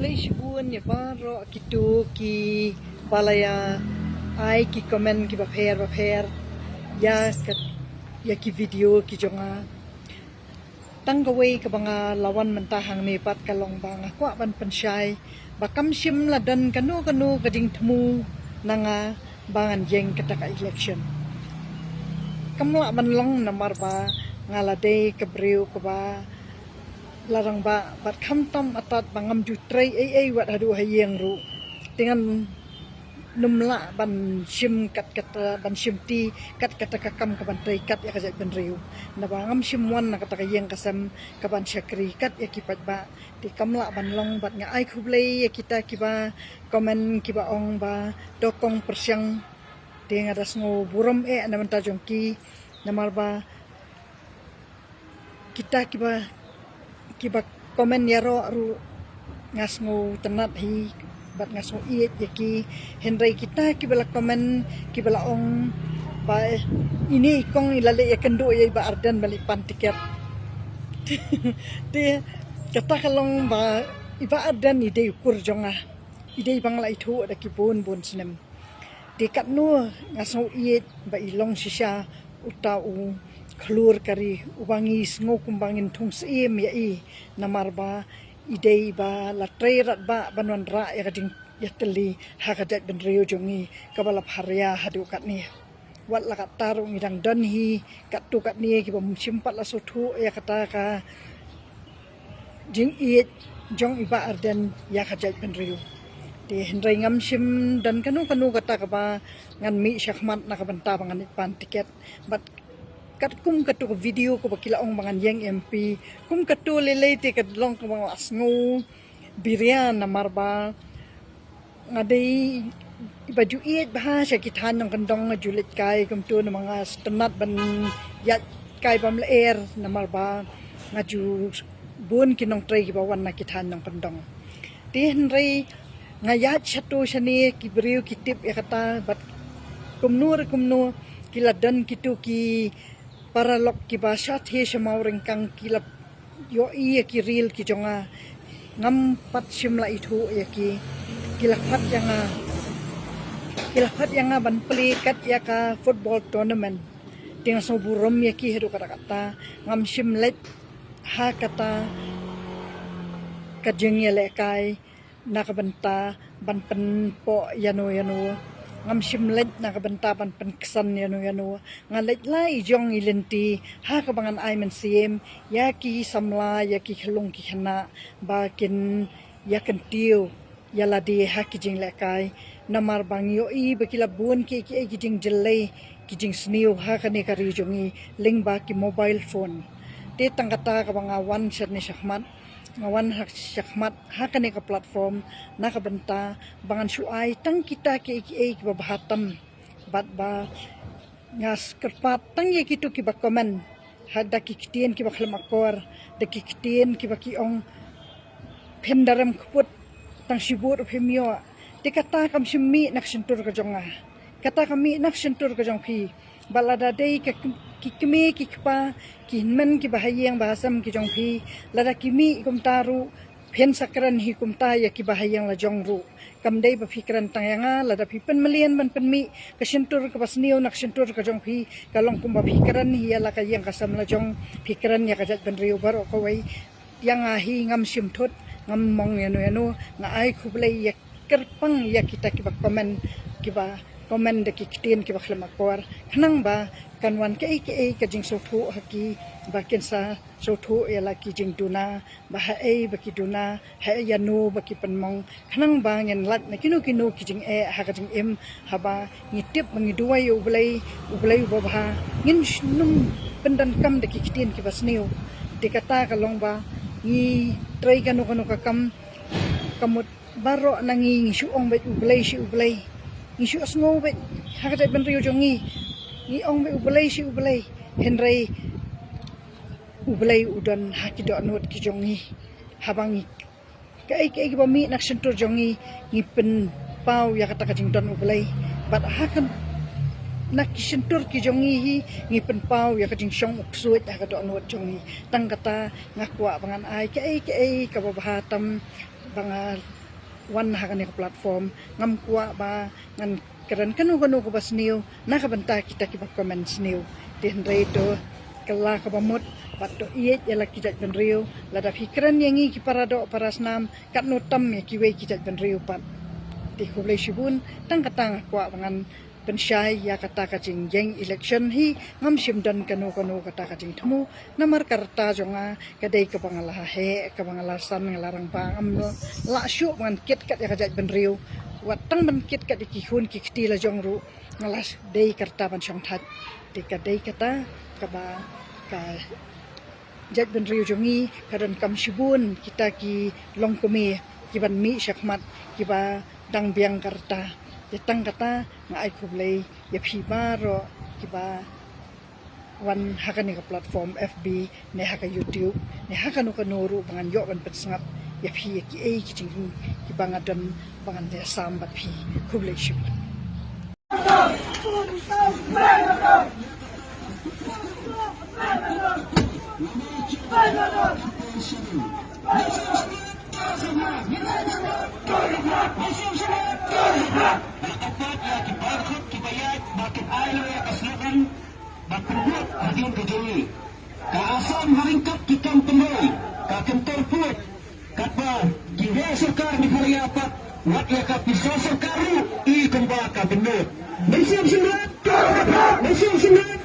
Malaysia shibun ya baro kitu ki balaya ai ki komen ki baper ya ya ki video ki jonga tanggawai ke banga lawan mentahang ni pat kalong banga kwa ban pensyai bakam sim ladan kanu kading temu nanga bangan jeng ketaka election kamla manlong namar ba ngalade kebriu ke ba larang ba bat kamtam atat bangam jutrai ai wat hadu hayeng ru dengan numla ban sim kat ban sim ti kat kata kakam ke ban trai kat ya kajak ban riu na bangam sim wan na kata kayeng kasam ke ban syakri kat ya kipat ba di kamla ban long bat nga ai khublei ya kita kiba komen kiba ong ba dokong persyang di ngadas ngo buram na menta jongki namar ba kita kiba komen yaro ru ngas ngo tenat hi bat ngas ngo iet yaki henry kita kibala komen kibala ong ba ini ikong ilale ya kendo ya ba ardan balik pan tiket de kata kalong ba iba ardan ide ukur jonga ide bangla itu ada kibun bun sinem de kat no ngas ngo iet ba ilong sisya utau kelur kari ubangi ngo kumbangin tung seem ya i namar ba idei ba latrai rat ba banwan ra ya kading ya teli hakadat ben rio jongi kabala pharia hadu kat ni wat la kat taru ngidang dan hi kat tu kat ni ki bom simpat la sothu ya kata ka jing i jong iba arden ya khadat ben rio di henry ngam sim dan kanu kata ka ba ngan mi syakmat na kabanta bangan pan tiket bat kat kum katu video ko bakila ong mangan yang MP kum katu lele te kat long ko mga asngo birian na marba ngadai baju iet bahasa kitan ng kandong nga julit kai kum tu na mga stunat ban yat kai bam air na marba nga ju bun kinong tray kibawan na kitan ng kandong di henry nga yat satu sani kibriu kitip ya kata bat kumnur kiladan kitu ki para lok ki basha the shamau rengkang kilap yo i ki reel ki jonga ngam pat simla itu ya ki kilafat yang ban play kat ya ka football tournament ting so burom ya ki hedu kata ngam simlet ha kata kajeng ya lekai nakabanta ban pen po yano ngam simlet na kabanta pan kesan yano ngalet lai jong ilenti ha kabangan ai men sim yaki samla yaki khelong ki khana bakin yakan tiu yala di ha ki jing lekai namar bang yo i bakila bun ki jing jelai ki jing sniu ha kane kari jongi ling ba ki mobile phone te tangkata kabanga wan shat ni syahmat ngawan hak syakmat hakane ka platform nakabenta bangan suai tang kita ke babahatam bat ba ngas kerpat tang ye kitu ki ba komen hada ki kitien ki ba khlamakor de ki kitien ki ba ki ong pendaram khuput tang sibur phemio de kata kam simmi nak sentur ka jonga kata kami nak sentur ka jong phi balada dei ki kemi ki kpa ki men ki bahayang bahasam ki jong phi lada kimi kum taru phen sakran hi kum ta ya ki bahayang la jong ru kam dei ba fikran tanganga lada pi pen melian man pen mi ka sentur ka basniu nak sentur ka jong phi kalong kum ba fikran hi ala ka yang kasam la jong fikran ya ka jat ben riu baro ko wai yang ahi ngam sim thot ngam mong yano nga ai khublei ya kerpang ya kita ki ba komen de kitien ki bakla makor khnang ba kanwan ke jing sothu haki bakin sa sothu ya la ki jing duna ba ha baki duna ha yanu baki penmong khnang ba ngen lat na kinu ki jing ha ka jing em haba ngitip mangiduai ublai ba ngin num pendan kam de kitien ki basniu de kata kalong ba ni try kanu ka kam kamut baro nangi suong bet ublai isu asmo bet hakata ben rio jongi ni ong be ublai henry ublai udan hakido anot ki jongi habangi kai ba mi nak sentur jongi ni pen pau ya kata kajing don ublai bat hakan nak sentur ki jongi hi ni pen pau ya kajing syong uksuit hakado anot jongi tang kata ngakwa bangan ai kai ka babahatam banga wan hakan ka platform ngam kuwa ba ngan karan kanu ko bas niu nakabanta kita ki comments niu din reto kala ka bamut patto iet yala kijat ben riu lada fikran yangi ki parado parasnam kat notam ya ki we kijat ben riu pat ti ko le shibun tang katang kwa bangan pensyai ya kata kacing jeng election hi ngam simdan kanu kata kacing temu namar karta jonga kadai ke pangalaha he ke pangalasan ngalarang pa ngam la syu man kit kat ya kajat ben riu watang man kit kat ki hun ki kti la jong ru ngalas dei karta ban syang that ti kadai kata ka ba ka jat ben riu jongi kadan kam shibun kita ki long kumi ki ban mi syakmat ki ba dang biang karta tang kata nga ai kublay ya pibaro kiba wan hakan ka platform FB ne haka YouTube ne haka no kanuru bangan yo ban petsngap ya pi ki ai ki ting ki bangadan bangan de sambat pi kublay ship Kaasam haringkap kikam penoi, kakentol puat, katba kiwa sokar di hariapat, wat yakap pisau sokaru, I kembaka benut. Mensiam senat, mensiam senat.